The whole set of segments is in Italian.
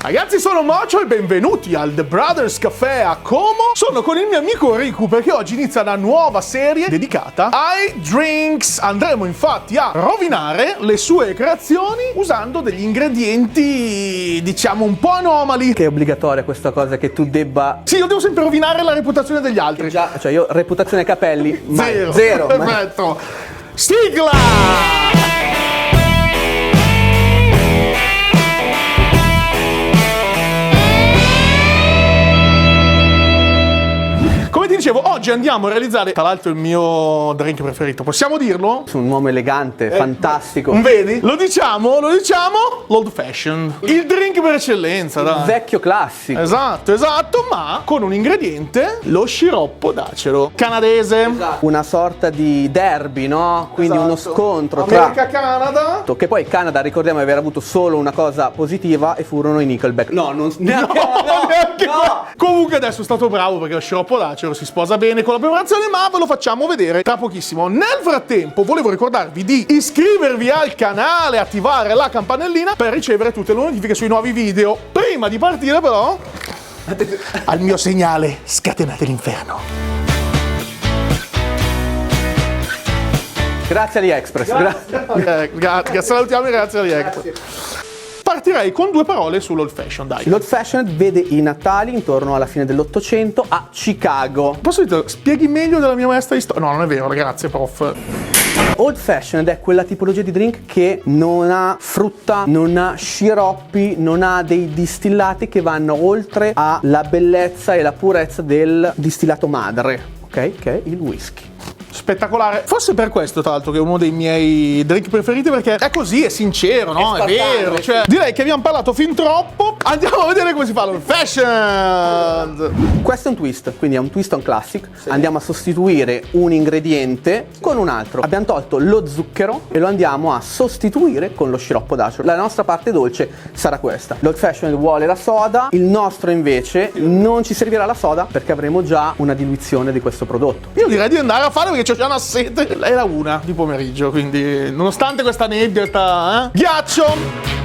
Ragazzi, sono Mocio e benvenuti al The Brothers Café a Como. Sono con il mio amico Riku perché oggi inizia una nuova serie dedicata ai drinks. Andremo infatti a rovinare le sue creazioni usando degli ingredienti, diciamo, un po' anomali. Che è obbligatoria questa cosa che tu debba... Sì, io devo sempre rovinare la reputazione degli altri. Già, cioè io reputazione capelli, Zero. zero. Perfetto. Sigla! Come ti dicevo, oggi andiamo a realizzare, tra l'altro, il mio drink preferito. Possiamo dirlo? Su un uomo elegante, fantastico. Vedi? Lo diciamo, l'old fashion. Il drink per eccellenza, dai. Vecchio classico. Esatto, ma con un ingrediente, lo sciroppo d'acero canadese. Una sorta di derby, no? Quindi uno scontro tra... America-Canada. Che poi il Canada, ricordiamo, aveva avuto solo una cosa positiva e furono i Nickelback. No, non... Neanche No. Comunque adesso è stato bravo perché lo sciroppo d'acero si sposa bene con la preparazione, ma ve lo facciamo vedere tra pochissimo. Nel frattempo volevo ricordarvi di iscrivervi al canale, attivare la campanellina per ricevere tutte le notifiche sui nuovi video. Prima di partire però, al mio segnale, scatenate l'inferno. Grazie AliExpress. Grazie, salutiamo i ragazzi AliExpress. Partirei con due parole sull'old fashion, dai. L'old fashioned vede i Natali intorno alla fine dell'Ottocento a Chicago. Posso dire, spieghi meglio della mia maestra di storia? No, non è vero, grazie prof. Old fashioned è quella tipologia di drink che non ha frutta, non ha sciroppi, non ha dei distillati che vanno oltre alla bellezza e la purezza del distillato madre, ok? Che è il whisky. Spettacolare. Forse per questo, tra l'altro, che è uno dei miei drink preferiti, perché è così, è sincero, no? È vero. Cioè, direi che abbiamo parlato fin troppo. Andiamo a vedere come si fa l'old fashion. Questo è un twist, quindi è un twist on classic. Sì. Andiamo a sostituire un ingrediente con un altro. Abbiamo tolto lo zucchero e lo andiamo a sostituire con lo sciroppo d'acero. La nostra parte dolce sarà questa. L'old fashion vuole la soda, il nostro invece non ci servirà la soda perché avremo già una diluizione di questo prodotto. Io direi di andare a fare perché c'ho già una sete. È la 1 di pomeriggio, quindi nonostante questa nebbia, ghiaccio.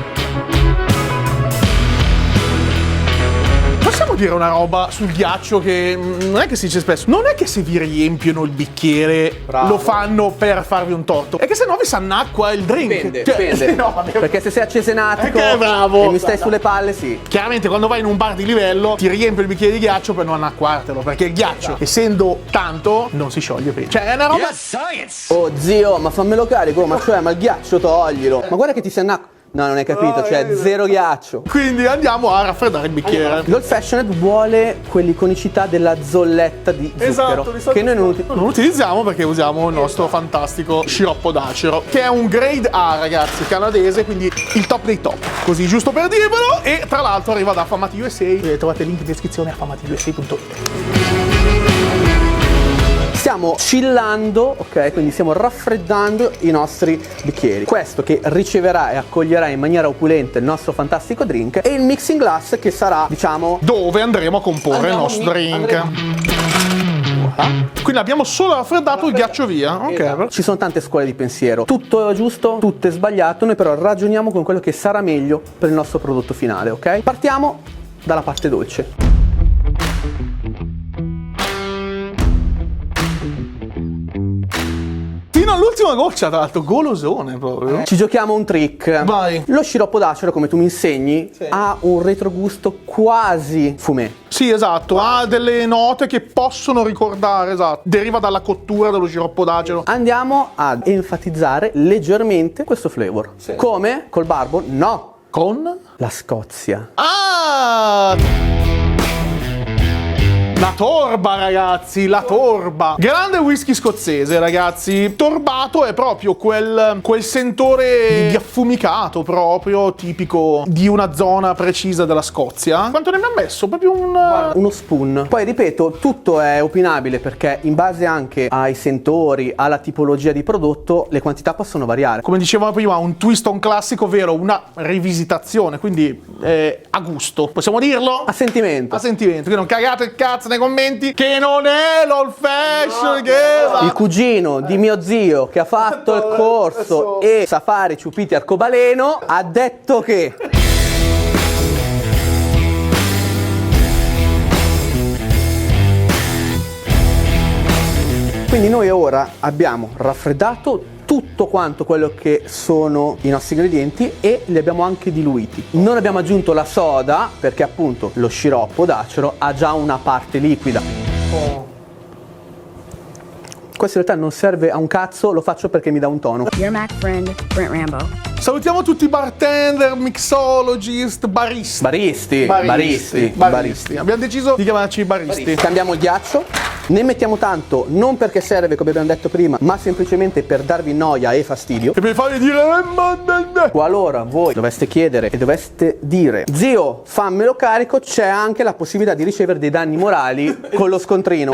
Possiamo dire una roba sul ghiaccio che non è che si dice spesso. Non è che se vi riempiono il bicchiere lo fanno per farvi un torto. È che se no vi s'annacqua il drink. Dipende. No, perché se sei accesenatico è bravo. E mi stai sulle palle, sì. Chiaramente quando vai in un bar di livello ti riempie il bicchiere di ghiaccio per non annacquartelo. Perché il ghiaccio, essendo tanto, non si scioglie bene. Cioè è una roba. Oh zio, ma fammelo carico, ma il ghiaccio toglilo. Ma guarda che ti si annacqua. No, non hai capito, cioè zero ghiaccio. Quindi andiamo a raffreddare il bicchiere. L'old fashioned vuole quell'iconicità della zolletta di zucchero, che noi non utilizziamo perché usiamo il nostro fantastico sciroppo d'acero, che è un grade A, ragazzi, canadese, quindi il top dei top. Così, giusto per dirvelo. E tra l'altro arriva da Affamati USA. Trovate il link in descrizione, affamatiusa.it. Stiamo chillando, ok? Quindi stiamo raffreddando i nostri bicchieri. Questo che riceverà e accoglierà in maniera opulenta il nostro fantastico drink e il mixing glass che sarà, diciamo, dove andremo a comporre il nostro drink. Quindi abbiamo solo raffreddato il ghiaccio via. Ok. Ci sono tante scuole di pensiero. Tutto è giusto, tutto è sbagliato. Noi però ragioniamo con quello che sarà meglio per il nostro prodotto finale, ok? Partiamo dalla parte dolce. Fino all'ultima goccia, tra l'altro, golosone proprio. Ci giochiamo un trick. Vai. Lo sciroppo d'acero, come tu mi insegni, ha un retrogusto quasi fumé. Sì, esatto, ha delle note che possono ricordare, esatto, deriva dalla cottura dello sciroppo d'acero. Andiamo ad enfatizzare leggermente questo flavor. Sì. Come? Col bourbon? No. Con? La Scozia. Ah! La torba, ragazzi, la torba. Grande whisky scozzese, ragazzi. Torbato è proprio quel sentore di affumicato proprio, tipico di una zona precisa della Scozia. Quanto ne abbiamo messo? Proprio uno spoon. Poi ripeto, tutto è opinabile perché in base anche ai sentori, alla tipologia di prodotto, le quantità possono variare. Come dicevamo prima, un twist on classico, ovvero una rivisitazione, quindi a gusto. Possiamo dirlo? A sentimento. A sentimento. Quindi non cagate il cazzo nei commenti che non è l'old fashion, che il cugino di mio zio che ha fatto il corso e sa fare ciupiti arcobaleno ha detto che Quindi noi ora abbiamo raffreddato tutto quanto quello che sono i nostri ingredienti e li abbiamo anche diluiti. Non abbiamo aggiunto la soda perché appunto lo sciroppo d'acero ha già una parte liquida. Questo in realtà non serve a un cazzo, lo faccio perché mi dà un tono. Your Mac friend, Brent Rambo. Salutiamo tutti i bartender, mixologist, baristi. Baristi. Abbiamo deciso di chiamarci baristi. Cambiamo il ghiaccio, ne mettiamo tanto non perché serve come abbiamo detto prima, ma semplicemente per darvi noia e fastidio. E per farvi dire Qualora voi doveste chiedere e doveste dire zio fammelo carico, c'è anche la possibilità di ricevere dei danni morali con lo scontrino.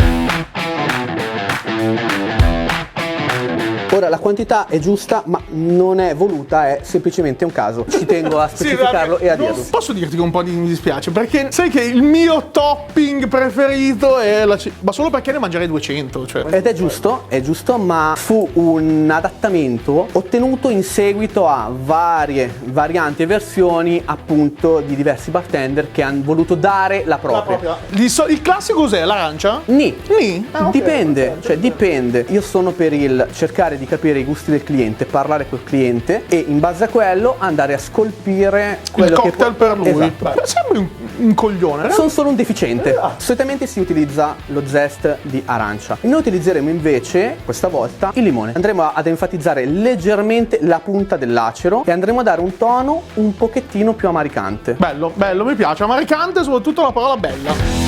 Ora la quantità è giusta ma non è voluta, è semplicemente un caso. Ci tengo a specificarlo e a dirlo. Posso dirti che un po' mi dispiace perché sai che il mio topping preferito è ma solo perché ne mangerei 200, cioè. Ed è giusto, ma fu un adattamento ottenuto in seguito a varie varianti e versioni appunto di diversi bartender che hanno voluto dare la propria. Il classico cos'è? L'arancia? Nì. Ok. Dipende. Io sono per il cercare di capire i gusti del cliente, parlare col cliente e in base a quello andare a scolpire quello il cocktail per lui. Esatto. Sembri un coglione. Sono solo un deficiente. Solitamente si utilizza lo zest di arancia. Noi utilizzeremo invece questa volta il limone. Andremo ad enfatizzare leggermente la punta dell'acero e andremo a dare un tono un pochettino più amaricante. Bello, mi piace. Amaricante, soprattutto la parola bella.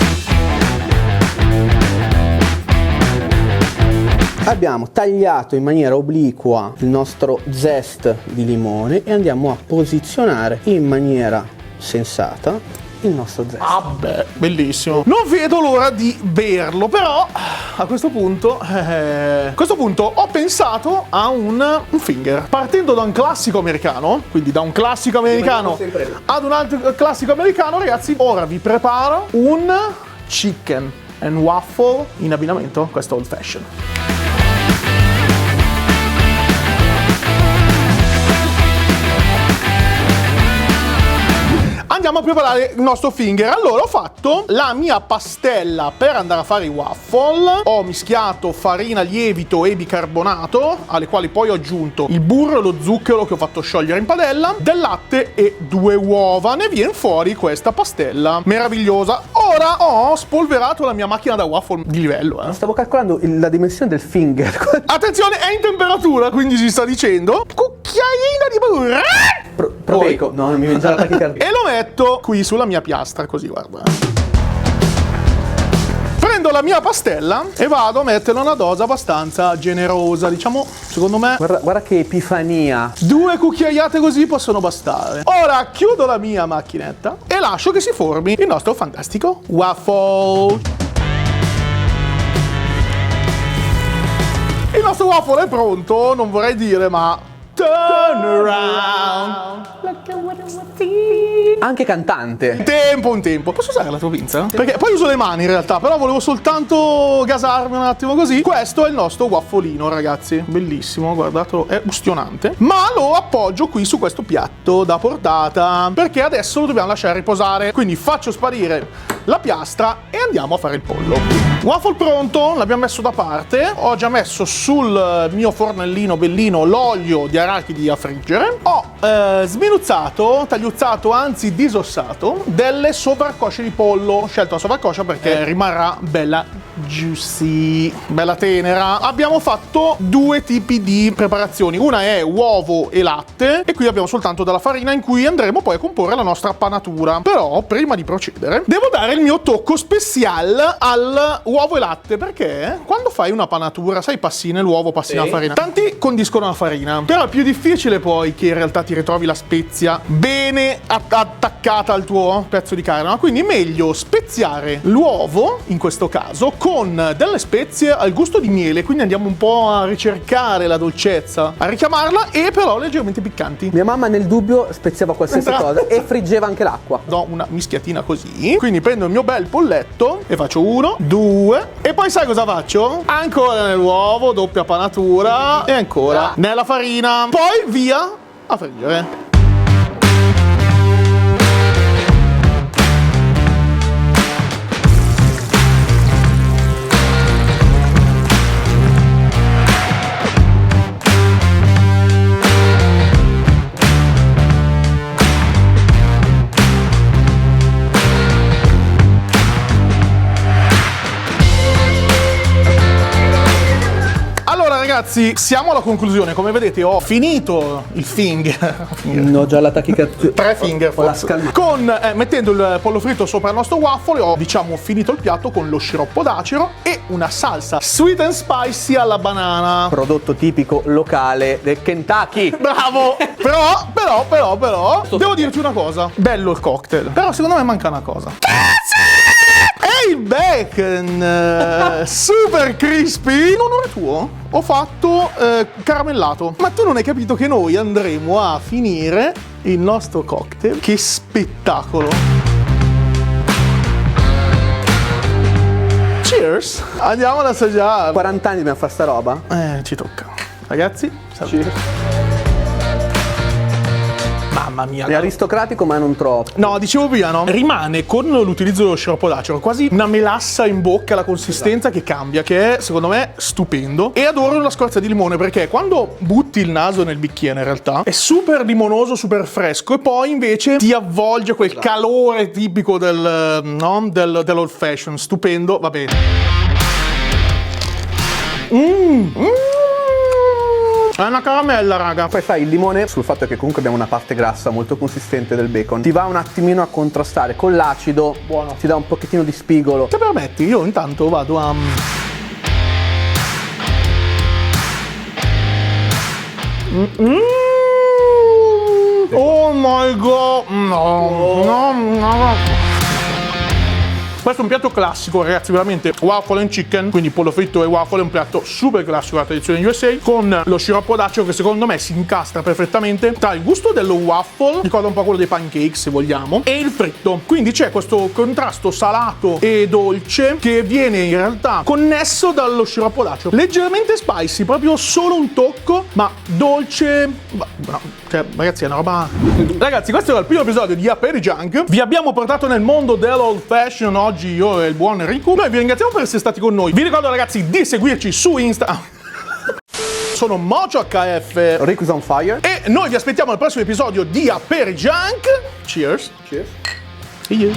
Abbiamo tagliato in maniera obliqua il nostro zest di limone e andiamo a posizionare in maniera sensata il nostro zest. Ah beh, bellissimo. Non vedo l'ora di berlo, però a questo punto ho pensato a un finger. Partendo da un classico americano, quindi da un classico americano ad un altro classico americano, ragazzi, ora vi preparo un chicken and waffle in abbinamento, questo old fashion. Andiamo a preparare il nostro finger. Allora ho fatto la mia pastella per andare a fare i waffle. Ho mischiato farina, lievito e bicarbonato, alle quali poi ho aggiunto il burro e lo zucchero che ho fatto sciogliere in padella, del latte e 2 uova. Ne viene fuori questa pastella meravigliosa. Ora ho spolverato la mia macchina da waffle di livello. Stavo calcolando la dimensione del finger. Attenzione, è in temperatura, quindi si sta dicendo cucchiaina di burro. Proteico. No, non mi viene già la tachicardia. E lo metto qui sulla mia piastra, così, guarda. Prendo la mia pastella e vado a metterla una dose abbastanza generosa, diciamo, secondo me. Guarda che epifania. 2 cucchiaiate così possono bastare. Ora chiudo la mia macchinetta e lascio che si formi il nostro fantastico waffle. Il nostro waffle è pronto, non vorrei dire, ma turn around. Anche cantante. Un tempo. Posso usare la tua pinza? Perché poi uso le mani in realtà, però volevo soltanto gasarmi un attimo così. Questo è il nostro waffolino, ragazzi. Bellissimo, guardatelo, è ustionante. Ma lo appoggio qui su questo piatto da portata, perché adesso lo dobbiamo lasciare riposare. Quindi faccio sparire la piastra e andiamo a fare il pollo. Waffle pronto, l'abbiamo messo da parte. Ho già messo sul mio fornellino bellino l'olio di arachidi a friggere. Ho sminuzzato, tagliuzzato, anzi disossato delle sovracosce di pollo. Ho scelto la sovracoscia perché rimarrà bella juicy, bella tenera. Abbiamo fatto 2 tipi di preparazioni. Una è uovo e latte e qui abbiamo soltanto della farina in cui andremo poi a comporre la nostra panatura. Però prima di procedere devo dare il mio tocco special al uovo e latte, perché quando fai una panatura, sai, passi nell'uovo, passi nella farina. Tanti condiscono la farina, però è più difficile poi che in realtà ti ritrovi la spezia bene attaccata al tuo pezzo di carne, no? Quindi è meglio speziare l'uovo in questo caso con delle spezie al gusto di miele, quindi andiamo un po' a ricercare la dolcezza, a richiamarla, e però leggermente piccanti. Mia mamma nel dubbio speziava qualsiasi cosa e friggeva anche l'acqua. Do una mischiatina così, quindi prendo il mio bel polletto e faccio 1, 2 e poi sai cosa faccio? Ancora nell'uovo, doppia panatura e ancora nella farina, poi via a friggere. Ragazzi, siamo alla conclusione. Come vedete ho finito il finger. Ho già la tachicardia. 3 finger Ho la forse. scalma. Con mettendo il pollo fritto sopra il nostro waffle ho diciamo finito il piatto con lo sciroppo d'acero e una salsa sweet and spicy alla banana. Prodotto tipico locale del Kentucky. Bravo! Però devo dirti una cosa. Bello il cocktail. Però secondo me manca una cosa. E il bacon super crispy. In onore tuo ho fatto caramellato. Ma tu non hai capito che noi andremo a finire il nostro cocktail. Che spettacolo! Cheers! Andiamo ad assaggiare. 40 anni dobbiamo fare sta roba? Ci tocca. Ragazzi, salute. Mamma mia. È aristocratico ma non troppo. No, dicevo prima, no? Rimane con l'utilizzo dello sciroppo d'acero quasi una melassa in bocca, la consistenza che cambia, che è secondo me stupendo. E adoro la scorza di limone perché quando butti il naso nel bicchiere in realtà è super limonoso, super fresco e poi invece ti avvolge quel calore tipico dell'old fashion. Stupendo, va bene. È una caramella, raga. Poi sai, il limone, sul fatto che comunque abbiamo una parte grassa molto consistente del bacon, ti va un attimino a contrastare con l'acido. Buono. Ti dà un pochettino di spigolo. Se permetti, io intanto vado a... Oh my god! No. Questo è un piatto classico, ragazzi, veramente waffle and chicken, quindi pollo fritto e waffle è un piatto super classico della tradizione USA, con lo sciroppo d'acero che secondo me si incastra perfettamente tra il gusto dello waffle, ricorda un po' quello dei pancake se vogliamo, e il fritto. Quindi c'è questo contrasto salato e dolce che viene in realtà connesso dallo sciroppo d'acero. Leggermente spicy, proprio solo un tocco, ma dolce. No, cioè, ragazzi, è una roba. Ragazzi, questo era il primo episodio di Aperi Junk. Vi abbiamo portato nel mondo dell'old fashion. Oggi io e il buon Enrico. Noi vi ringraziamo per essere stati con noi. Vi ricordo, ragazzi, di seguirci su Insta. Sono Mojo HF. Rick is on fire. E noi vi aspettiamo al prossimo episodio di Aperi Junk. Cheers. Cheers. See you.